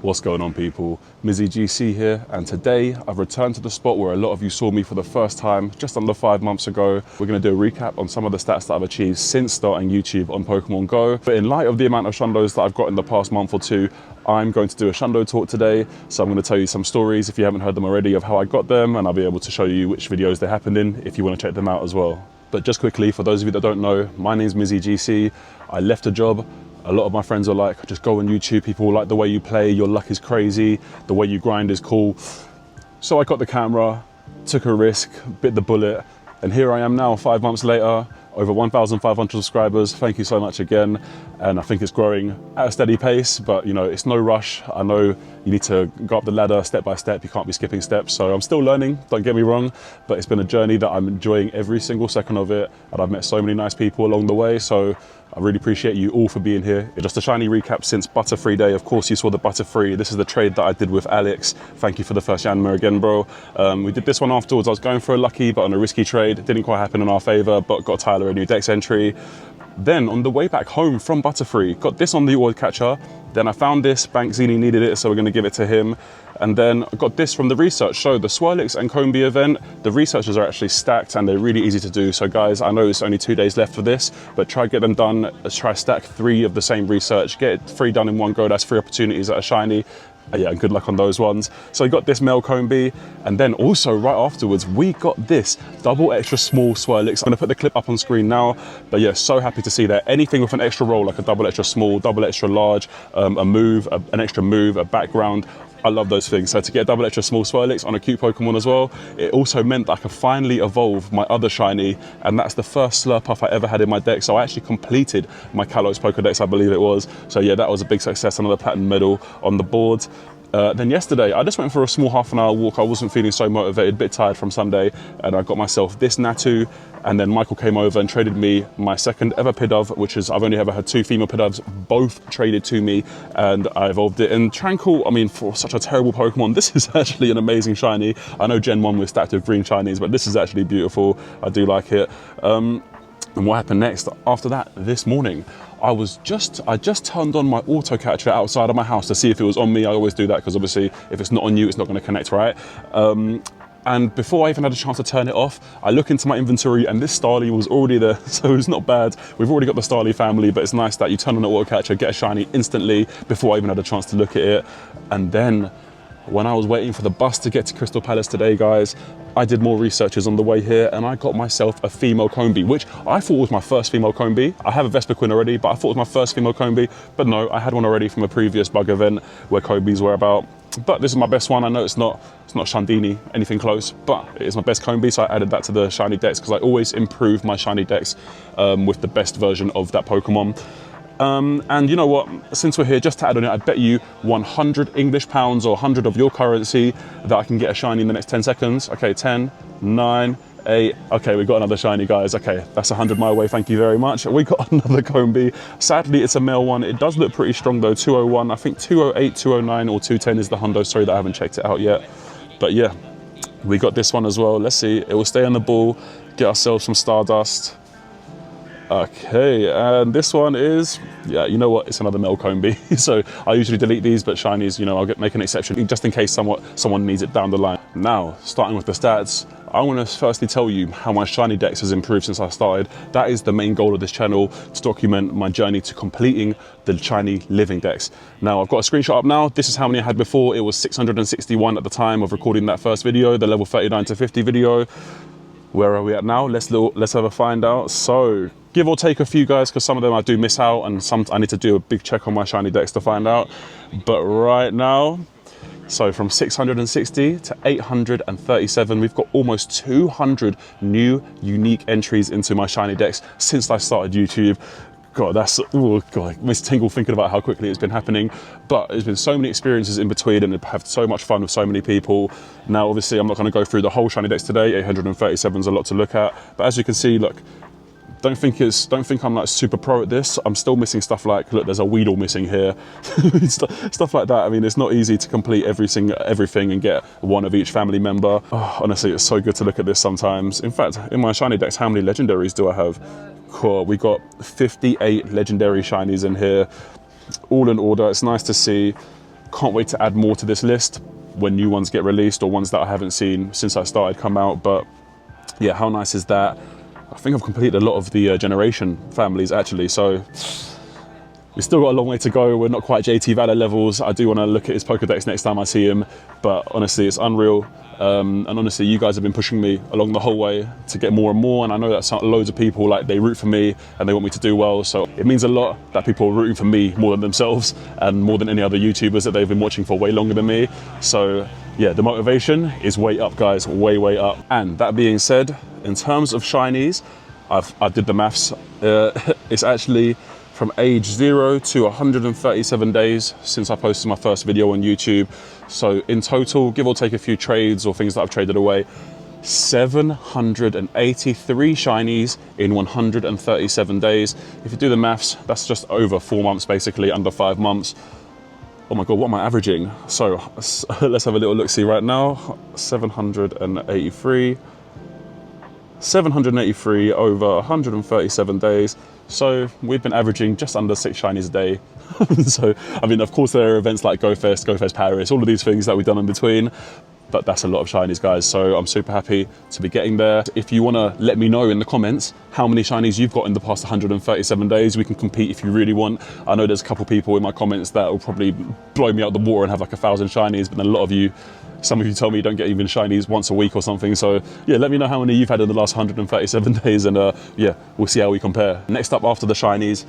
What's going on, people? Mizzy GC here, and today I've returned to the spot where a lot of you saw me for the first time just under 5 months ago. We're going to do a recap on some of the stats that I've achieved since starting YouTube on Pokemon Go. But in light of the amount of Shundos that I've got in the past month or two, I'm going to do a Shundo talk today. So I'm going to tell you some stories, if you haven't heard them already, of how I got them, and I'll be able to show you which videos they happened in if you want to check them out as well. But just quickly, for those of you that don't know, my name's Mizzy GC. I left a job. A lot of my friends are like, just go on YouTube, people like the way you play, your luck is crazy, the way you grind is cool. So I got the camera, took a risk, bit the bullet, and here I am now 5 months later, over 1,500 subscribers. Thank you so much again. And I think it's growing at a steady pace, but you know, it's no rush. I know you need to go up the ladder step by step. You can't be skipping steps. So I'm still learning, don't get me wrong, but it's been a journey that I'm enjoying every single second of it. And I've met so many nice people along the way. So I really appreciate you all for being here. Just a shiny recap since Butterfree Day. Of course, you saw the Butterfree. This is the trade that I did with Alex. Thank you for the first Yanma again, bro. We did this one afterwards. I was going for a lucky, but on a risky trade. It didn't quite happen in our favor, but got Tyler a new Dex entry. Then on the way back home from Butterfree, got this on the order catcher. Then I found this, Bank Zini needed it, so we're gonna give it to him. And then I got this from the research show, the Swirlix and Combee event. The researchers are actually stacked and they're really easy to do. So guys, I know it's only 2 days left for this, but try to get them done. Let's try stack 3 of the same research, get it 3 done in one go. That's 3 opportunities at a shiny. Yeah, good luck on those ones. So you got this male Combee, and then also right afterwards, we got this double extra small Swirlix. I'm gonna put the clip up on screen now, but yeah, so happy to see that. Anything with an extra roll, like a double extra small, double extra large, a move, an extra move, a background, I love those things. So to get double extra small Swirlix on a cute Pokemon as well, it also meant that I could finally evolve my other shiny, and that's the first Slurpuff I ever had in my deck. So I actually completed my Kalos Pokedex, I believe it was. So yeah, that was a big success, another platinum medal on the board. Then yesterday, I just went for a small half-an-hour walk. I wasn't feeling so motivated, a bit tired from Sunday, and I got myself this Natu, and then Michael came over and traded me my second ever Pidove, which is, I've only ever had 2 female Pidoves, both traded to me, and I evolved it. And Tranquil, I mean, for such a terrible Pokemon, this is actually an amazing shiny. I know Gen 1 was stacked with green shinies, but this is actually beautiful. I do like it. And what happened next? After that, this morning, I just turned on my auto catcher outside of my house to see if it was on me. I always do that because obviously if it's not on you, it's not going to connect, right? And before I even had a chance to turn it off, I look into my inventory and this Starly was already there, so it's not bad. We've already got the Starly family, but it's nice that you turn on the auto catcher, get a shiny instantly before I even had a chance to look at it. And then when I was waiting for the bus to get to Crystal Palace today, guys, I did more researches on the way here and I got myself a female Combee, which I thought was my first female Combee. I have a Vespiquen already, but I thought it was my first female Combee. But no, I had one already from a previous bug event where Combees were about. But this is my best one. I know it's not Shandini, anything close, but it is my best Combee, so I added that to the shiny decks because I always improve my shiny decks with the best version of that Pokemon. And you know what, since we're here, just to add on it, I bet you 100 English pounds or 100 of your currency that I can get a shiny in the next 10 seconds. Okay, 10, 9, 8. Okay, we got another shiny, guys. Okay, that's 100 my way, thank you very much. We got another Combee. Sadly, it's a male one. It does look pretty strong though, 201. I think 208, 209 or 210 is the hundo. Sorry that I haven't checked it out yet. But yeah, we got this one as well. Let's see, it will stay on the ball, get ourselves some Stardust. Okay, and this one is, yeah, you know what, it's another male Combee. So I usually delete these, but shinies, you know, I'll make an exception just in case someone needs it down the line. Now, starting with the stats, I want to firstly tell you how my shiny dex has improved since I started. That is the main goal of this channel, to document my journey to completing the shiny living dex. Now, I've got a screenshot up now. This is how many I had before. It was 661 at the time of recording that first video, the level 39 to 50 video. Where are we at now? Let's have a find out. So, give or take a few, guys, because some of them I do miss out and some I need to do a big check on my shiny decks to find out. But right now, so from 660 to 837, we've got almost 200 new unique entries into my shiny decks since I started YouTube. God, that's, oh God, it makes me tingle thinking about how quickly it's been happening. But there's been so many experiences in between and I've had so much fun with so many people. Now, obviously, I'm not going to go through the whole shiny decks today. 837 is a lot to look at. But as you can see, look, don't think I'm like super pro at this. I'm still missing stuff like, look, there's a Weedle missing here. Stuff like that. I mean, it's not easy to complete everything and get one of each family member. Oh, honestly, it's so good to look at this sometimes. In fact, in my shiny decks, how many legendaries do I have? Cool, we got 58 legendary shinies in here, all in order. It's nice to see. Can't wait to add more to this list when new ones get released, or ones that I haven't seen since I started come out. But yeah, how nice is that? I think I've completed a lot of the generation families actually, so we've still got a long way to go. We're not quite JT Valle levels. I do want to look at his Pokedex next time I see him, but honestly, it's unreal. And honestly, you guys have been pushing me along the whole way to get more and more, and I know that loads of people, like, they root for me and they want me to do well, so it means a lot that people are rooting for me more than themselves and more than any other YouTubers that they've been watching for way longer than me. So yeah, the motivation is way up, guys, way up. And that being said, in terms of shinies, I did the maths. It's actually from age 0 to 137 days since I posted my first video on YouTube. So in total, give or take a few trades or things that I've traded away, 783 shinies in 137 days. If you do the maths, that's just over 4 months, basically, under 5 months. Oh my God, what am I averaging? So let's have a little look-see right now. 783 over 137 days. So we've been averaging just under 6 shinies a day. So, I mean, of course there are events like Go Fest Paris, all of these things that we've done in between, but that's a lot of shinies, guys. So I'm super happy to be getting there. If you want to let me know in the comments how many shinies you've got in the past 137 days, we can compete if you really want. I know there's a couple people in my comments that will probably blow me out the water and have like 1,000 shinies, but then a lot of you, some of you tell me you don't get even shinies once a week or something. So yeah, let me know how many you've had in the last 137 days, and yeah, we'll see how we compare. Next up after the shinies,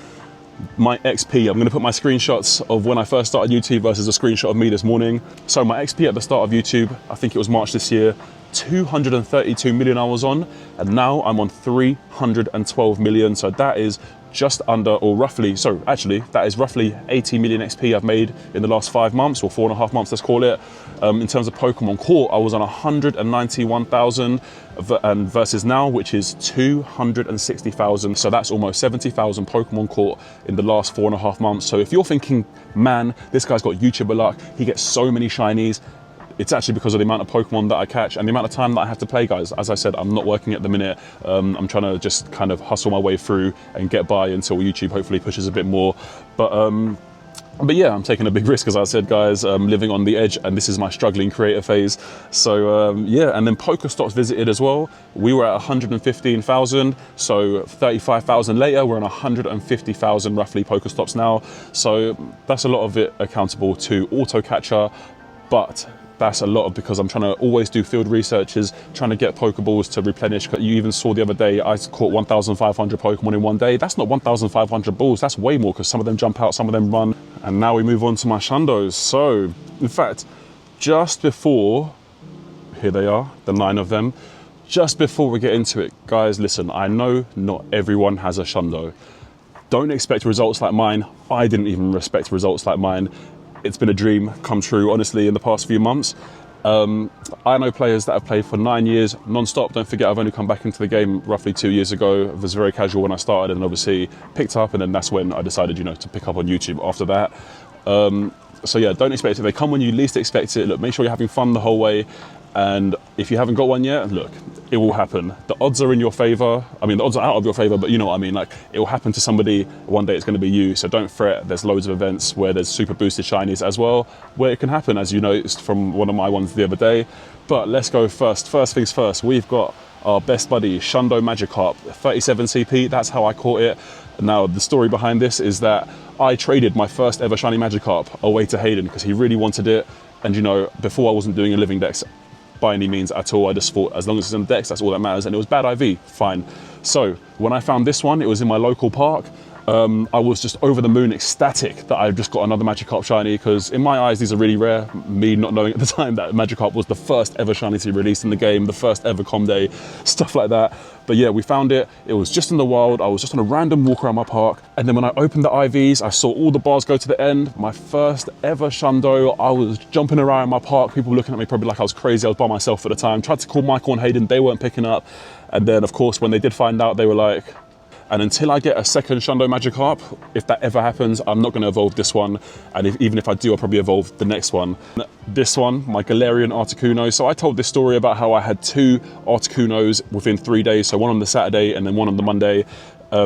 my XP. I'm going to put my screenshots of when I first started YouTube versus a screenshot of me this morning. So my XP at the start of YouTube, I think it was March this year, 232 million I was on, and now I'm on 312 million. So that is just under, or roughly, so actually that is roughly 80 million XP I've made in the last 5 months, or 4.5 months, let's call it. In terms of Pokemon caught, I was on 191,000 and versus now, which is 260,000. So that's almost 70,000 Pokemon caught in the last 4.5 months. So if you're thinking, man, this guy's got YouTuber luck, he gets so many shinies, it's actually because of the amount of Pokemon that I catch and the amount of time that I have to play, guys. As I said, I'm not working at the minute. I'm trying to just kind of hustle my way through and get by until YouTube hopefully pushes a bit more. But yeah, I'm taking a big risk, as I said, guys, living on the edge, and this is my struggling creator phase. So yeah, and then Pokestops visited as well. We were at 115,000, so 35,000 later, we're on 150,000 roughly Pokestops now. So that's a lot of it accountable to auto catcher, but that's a lot of because I'm trying to always do field researches, trying to get Pokeballs to replenish. You even saw the other day, I caught 1,500 Pokemon in one day. That's not 1,500 balls, that's way more, because some of them jump out, some of them run. And now we move on to my Shundos. So, in fact, just before, here they are, the 9 of them. Just before we get into it, guys, listen, I know not everyone has a Shundo. Don't expect results like mine. I didn't even expect results like mine. It's been a dream come true, honestly, in the past few months. I know players that have played for 9 years non-stop. Don't forget, I've only come back into the game roughly 2 years ago. I was very casual when I started, and obviously picked up, and then that's when I decided, you know, to pick up on YouTube after that. So yeah, don't expect it. They come when you least expect it. Look, make sure you're having fun the whole way. And if you haven't got one yet, look, it will happen. The odds are in your favor. I mean, the odds are out of your favor, but you know what I mean? Like, it will happen to somebody. One day it's going to be you. So don't fret. There's loads of events where there's super boosted shinies as well, where it can happen, as you noticed from one of my ones the other day. But let's go first. First things first, we've got our best buddy, Shundo Magikarp, 37 CP. That's how I caught it. Now, the story behind this is that I traded my first ever shiny Magikarp away to Hayden because he really wanted it. And you know, before I wasn't doing a living dex by any means at all. I just thought, as long as it's in the dex, that's all that matters. And it was bad IV, fine. So when I found this one, it was in my local park. I was just over the moon ecstatic that I just got another Magikarp shiny, because in my eyes these are really rare, me not knowing at the time that Magikarp was the first ever shiny to be released in the game, the first ever com day, stuff like that. But yeah, we found it. It was just in the wild. I was just on a random walk around my park, and then when I opened the IVs, I saw all the bars go to the end. My first ever Shundo. I was jumping around my park, people looking at me probably like I was crazy. I was by myself at the time. Tried to call Michael and Hayden, they weren't picking up. And then of course when they did find out, they were like, and until I get a second Shundo Magikarp, if that ever happens, I'm not going to evolve this one. And even if I do, I'll probably evolve the next one. This one, my Galarian Articuno. So I told this story about how I had 2 Articunos within 3 days. So one on the Saturday and then one on the Monday.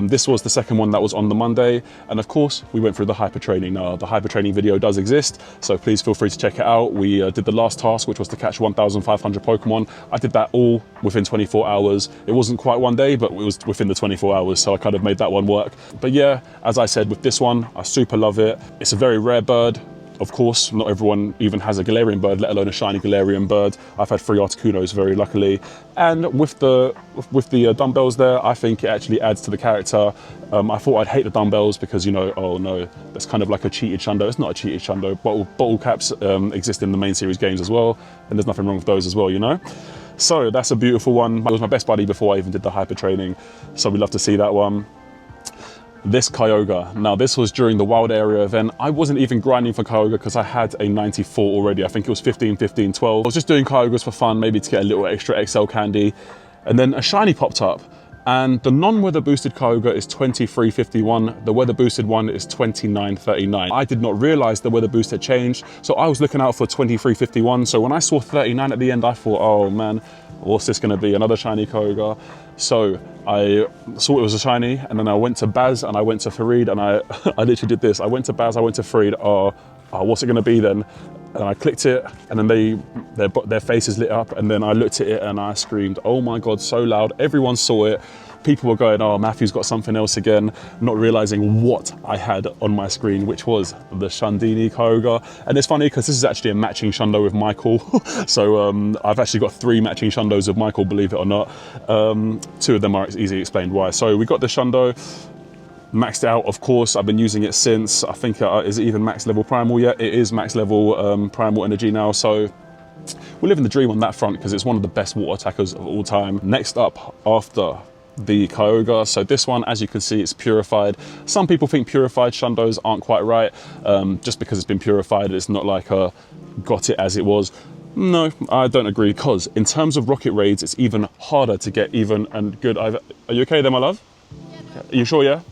This was the second one that was on the Monday. And of course, we went through the hyper training. Now, the hyper training video does exist, so please feel free to check it out. We did the last task, which was to catch 1,500 Pokemon. I did that all within 24 hours. It wasn't quite one day, but it was within the 24 hours, so I kind of made that one work. But yeah, as I said, with this one, I super love it. It's a very rare bird. Of course, not everyone even has a Galarian bird, let alone a shiny Galarian bird. I've had 3 Articunos, very luckily. And with the dumbbells there, I think it actually adds to the character. I thought I'd hate the dumbbells because, you know, oh no, that's kind of like a cheated Shundo. It's not a cheated Shundo. Bottle caps exist in the main series games as well, and there's nothing wrong with those as well, you know? So that's a beautiful one. It was my best buddy before I even did the hyper training, so we love to see that one. This Kyogre. Now, this was during the wild area event. I wasn't even grinding for Kyogre because I had a 94 already. I think it was 15, 15, 12. I was just doing Kyogres for fun, maybe to get a little extra XL candy. And then a shiny popped up. And the non-weather boosted Kyogre is 23.51. The weather boosted one is 29.39. I did not realize the weather boost had changed, so I was looking out for 23.51. So when I saw 39 at the end, I thought, oh man, what's this gonna be? Another shiny Kyogre. So I saw it was a shiny, and then I went to Baz and I went to Farid, and I literally did this. I went to Baz, I went to Farid, what's it gonna be then? And I clicked it, and then their faces lit up, and then I looked at it and I screamed, oh my God, so loud. Everyone saw it. People were going, oh, Matthew's got something else again, not realizing what I had on my screen, which was the Shundini Kyogre. And it's funny because this is actually a matching Shundo with Michael. So I've actually got 3 matching Shundos with Michael, believe it or not. 2 of them are easily explained why. So we got the Shundo, maxed out, of course. I've been using it since, I think, is it even max level primal yet? It is max level primal energy now. So we're living the dream on that front because it's one of the best water attackers of all time. Next up after the Kyogre, so this one, as you can see, it's purified. Some people think purified Shundos aren't quite right. Just because it's been purified, it's not like got it as it was. No, I don't agree, because in terms of rocket raids, it's even harder to get even and good. Are you okay there, my love? Yeah. Are you sure, yeah?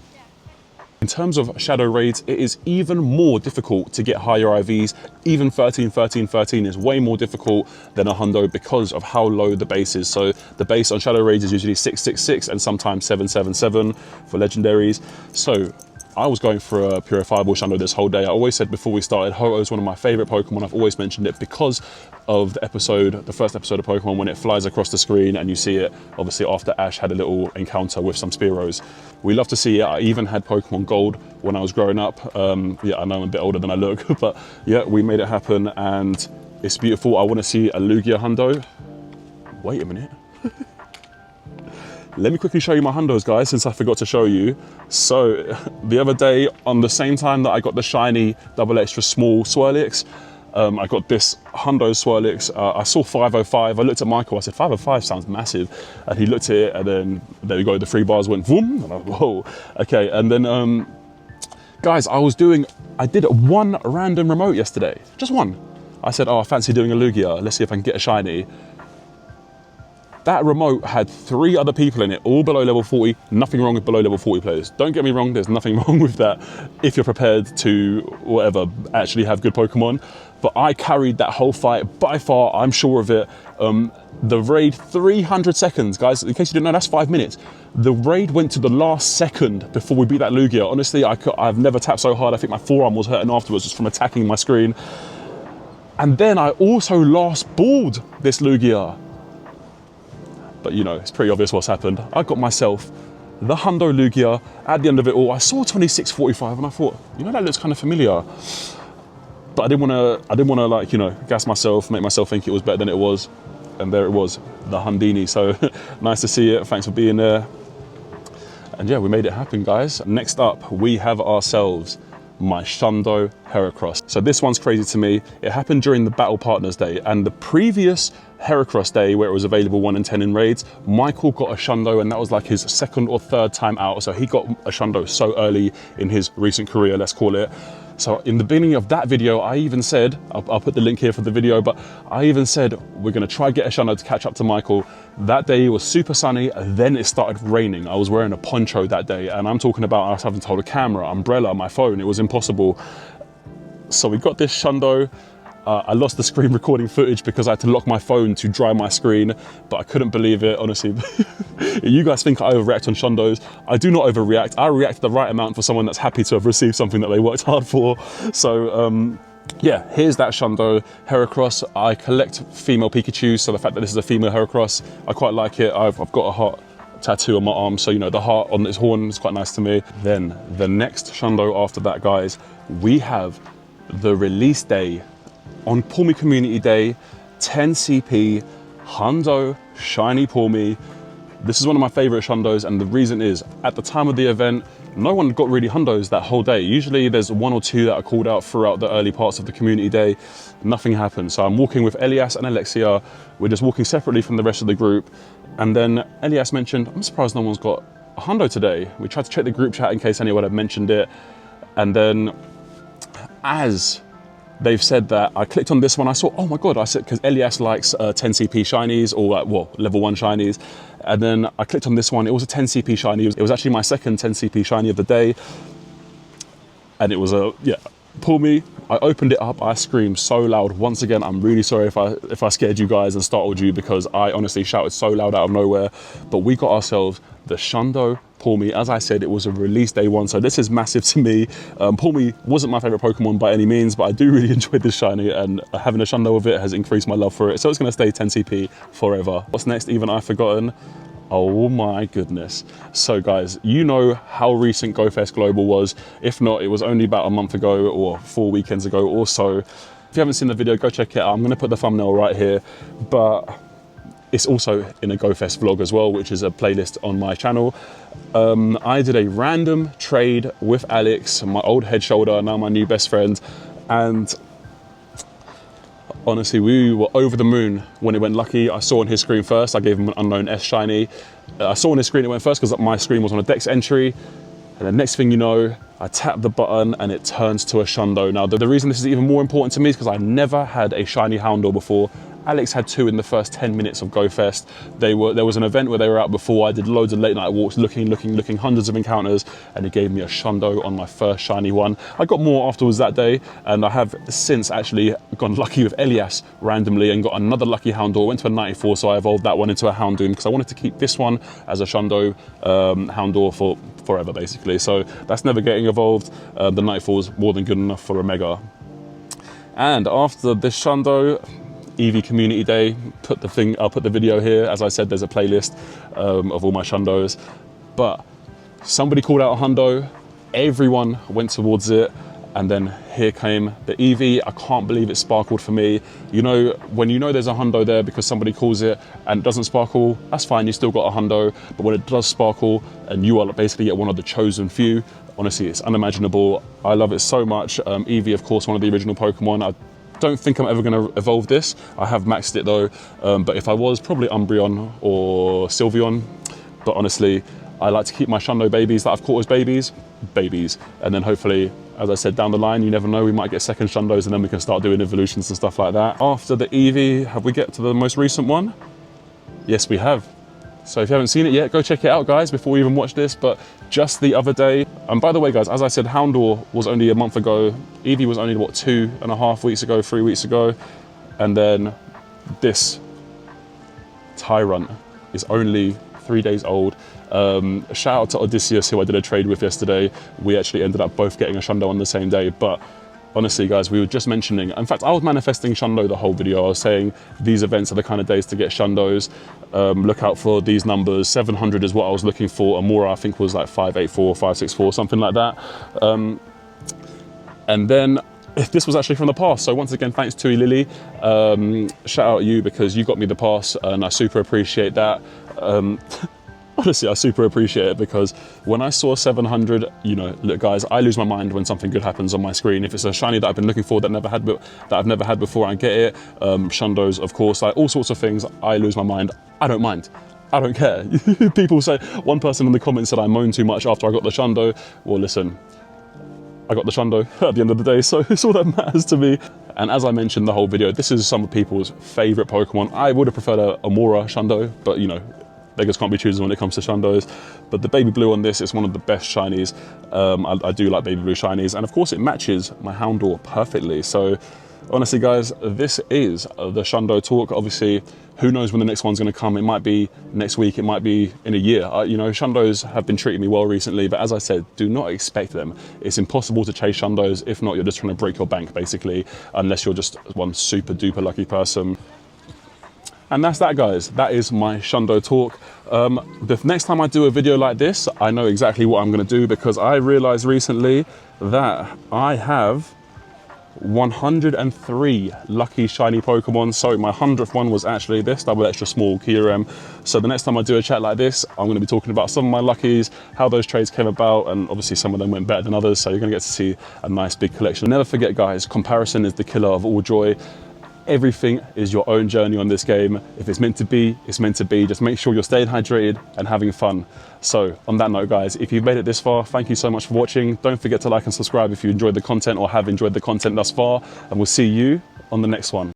In terms of shadow raids, it is even more difficult to get higher IVs. Even 13, 13, 13 is way more difficult than a Hundo because of how low the base is. So the base on shadow raids is usually 666 and sometimes 777 for legendaries. So I was going for a purifiable Shundo this whole day. I always said before we started, Ho-Oh is one of my favorite Pokemon. I've always mentioned it because of the first episode of Pokemon, when it flies across the screen and you see it, obviously after Ash had a little encounter with some Spearows. We love to see it. I even had Pokemon Gold when I was growing up. Yeah, I know I'm a bit older than I look, but yeah, we made it happen and it's beautiful. I want to see a Lugia Hundo. Wait a minute. Let me quickly show you my Hundos, guys, since I forgot to show you. So the other day, on the same time that I got the shiny double extra small Swirlix, I got this Hundo Swirlix. I saw 505. I looked at Michael, I said, 505 sounds massive. And he looked at it, and then there we go, the 3 bars went boom, and I was, whoa. Okay, and then, guys, I did 1 random remote yesterday, just 1. I said, oh, I fancy doing a Lugia. Let's see if I can get a shiny. That remote had 3 other people in it, all below level 40. Nothing wrong with below level 40 players. Don't get me wrong, there's nothing wrong with that if you're prepared to, whatever, actually have good Pokemon. But I carried that whole fight by far, I'm sure of it. The raid, 300 seconds, guys. In case you didn't know, that's 5 minutes. The raid went to the last second before we beat that Lugia. Honestly, I've never tapped so hard. I think my forearm was hurting afterwards just from attacking my screen. And then I also last balled this Lugia. But you know, it's pretty obvious what's happened. I got myself the Hundo Lugia. At the end of it all, I saw 26.45 and I thought, you know, that looks kind of familiar. But I didn't want to like, you know, gas myself, make myself think it was better than it was. And there it was, the Hundini. So nice to see it. Thanks for being there. And yeah, we made it happen, guys. Next up, we have ourselves my Shundo Heracross. So this one's crazy to me. It happened during the Battle Partners Day, and the previous Heracross Day, where it was available 1 in 10 in raids, Michael got a Shundo, and that was like his 2nd or 3rd time out. So he got a Shundo so early in his recent career, let's call it. So in the beginning of that video, I even said, I'll put the link here for the video, but I even said, we're gonna try get a Shundo to catch up to Michael. That day it was super sunny, and then it started raining. I was wearing a poncho that day, and I'm talking about us having to hold a camera, umbrella, my phone, it was impossible. So we got this Shundo, I lost the screen recording footage because I had to lock my phone to dry my screen, but I couldn't believe it, honestly. You guys think I overreact on Shundos. I do not overreact. I react the right amount for someone that's happy to have received something that they worked hard for. So yeah, here's that Shundo Heracross. I collect female Pikachus, so the fact that this is a female Heracross, I quite like it. I've got a heart tattoo on my arm, so you know, the heart on its horn is quite nice to me. Then the next Shundo after that, guys, we have the release day. On Pull Me Community Day, 10 CP, Hundo, Shiny Pull Me. This is one of my favorite Shundos, and the reason is, at the time of the event, no one got really Hundos that whole day. Usually there's one or two that are called out throughout the early parts of the community day. Nothing happened. So I'm walking with Elias and Alexia. We're just walking separately from the rest of the group. And then Elias mentioned, I'm surprised no one's got a Hundo today. We tried to check the group chat in case anyone had mentioned it. And then as they've said that, I clicked on this one, I saw, oh my God, I said, because Elias likes 10 CP shinies, or like, well, level 1 shinies. And then I clicked on this one, it was a 10 CP shiny. It was actually my second 10 CP shiny of the day. And it was a, yeah, Pull Me. I opened it up, I screamed so loud. Once again, I'm really sorry if I scared you guys and startled you, because I honestly shouted so loud out of nowhere. But we got ourselves the Shundo Pull Me. As I said, it was a release day one, so this is massive to me. Pull Me wasn't my favorite Pokemon by any means, but I do really enjoy this shiny, and having a Shundo of it has increased my love for it. So it's gonna stay 10 CP forever. What's next? Even I've forgotten. Oh my goodness. So guys, you know how recent GoFest Global was. If not, it was only about a month ago or 4 weekends ago or so. If you haven't seen the video, go check it out. I'm gonna put the thumbnail right here, but it's also in a GoFest vlog as well, which is a playlist on my channel. I did a random trade with Alex, my old head shoulder, now my new best friend. And honestly, we were over the moon when it went lucky. I saw on his screen first, I gave him an unknown S shiny. I saw on his screen it went first because my screen was on a Dex entry. And the next thing you know, I tap the button and it turns to a Shundo. Now, the reason this is even more important to me is because I never had a shiny Houndour before. Alex had 2 in the first 10 minutes of GoFest. There was an event where they were out before. I did loads of late night walks, looking, hundreds of encounters, and he gave me a Shundo on my first shiny one. I got more afterwards that day, and I have since actually gone lucky with Elias randomly and got another lucky Houndour. Went to a 94, so I evolved that one into a Houndoom because I wanted to keep this one as a Shundo Houndour for forever, basically. So that's never getting evolved. The 94 is more than good enough for a Mega. And after this Shundo, Eevee Community Day, I'll put the video here. As I said, there's a playlist of all my Shundos. But somebody called out a Hundo, everyone went towards it, and then here came the Eevee. I can't believe it sparkled for me. You know, when you know there's a Hundo there because somebody calls it and it doesn't sparkle, that's fine, you still got a Hundo. But when it does sparkle and you are basically one of the chosen few, honestly, it's unimaginable. I love it so much. Eevee, of course, one of the original Pokemon. I don't think I'm ever going to evolve this. I have maxed it though, but if I was, probably Umbreon or Sylveon. But honestly, I like to keep my Shundo babies that I've caught as babies, and then hopefully, as I said, down the line, you never know, we might get second Shundos and then we can start doing evolutions and stuff like that. After the Eevee, have we get to the most recent one? Yes, we have. So if you haven't seen it yet, go check it out, guys, before we even watch this. But just the other day, and by the way, guys, as I said, Houndour was only a month ago. Eevee was only, what, 2.5 weeks ago, 3 weeks ago. And then this Tyrant is only 3 days old. Shout out to Odysseus, who I did a trade with yesterday. We actually ended up both getting a Shundo on the same day. But honestly, guys, we were just mentioning, in fact, I was manifesting Shundo the whole video. I was saying these events are the kind of days to get Shundos. Look out for these numbers. 700 is what I was looking for. Amora, I think, was like 584, 564, something like that. And then this was actually from the pass. So once again, thanks to Lily. Shout out you, because you got me the pass and I super appreciate that. Honestly, I super appreciate it, because when I saw 700, you know, look, guys, I lose my mind when something good happens on my screen. If it's a shiny that I've been looking for that I've never had before, I get it. Shundos, of course, like all sorts of things, I lose my mind. I don't mind. I don't care. People say, one person in the comments said I moaned too much after I got the Shundo. Well, listen, I got the Shundo at the end of the day, so it's all that matters to me. And as I mentioned the whole video, this is some of people's favorite Pokemon. I would have preferred a Amora Shundo, but you know, beggars can't be choosers when it comes to Shundos. But the baby blue on this is one of the best shinies. I do like baby blue shinies, and of course it matches my Houndour perfectly. So honestly guys, this is the Shundo talk. Obviously, who knows when the next one's going to come. It might be next week, it might be in a year. You know, Shundos have been treating me well recently, but as I said, do not expect them. It's impossible to chase Shundos. If not, you're just trying to break your bank basically, unless you're just one super duper lucky person. And that's that, guys. That is my Shundo talk. The next time I do a video like this, I know exactly what I'm going to do, because I realized recently that I have 103 lucky shiny Pokemon. So my 100th one was actually this double extra small Kyurem. So the next time I do a chat like this, I'm going to be talking about some of my luckies, how those trades came about, and obviously some of them went better than others. So you're going to get to see a nice big collection. Never forget, guys, comparison is the killer of all joy. Everything is your own journey on this game. If it's meant to be, it's meant to be. Just make sure you're staying hydrated and having fun. So on that note, guys, if you've made it this far, thank you so much for watching. Don't forget to like and subscribe if you enjoyed the content or have enjoyed the content thus far, and we'll see you on the next one.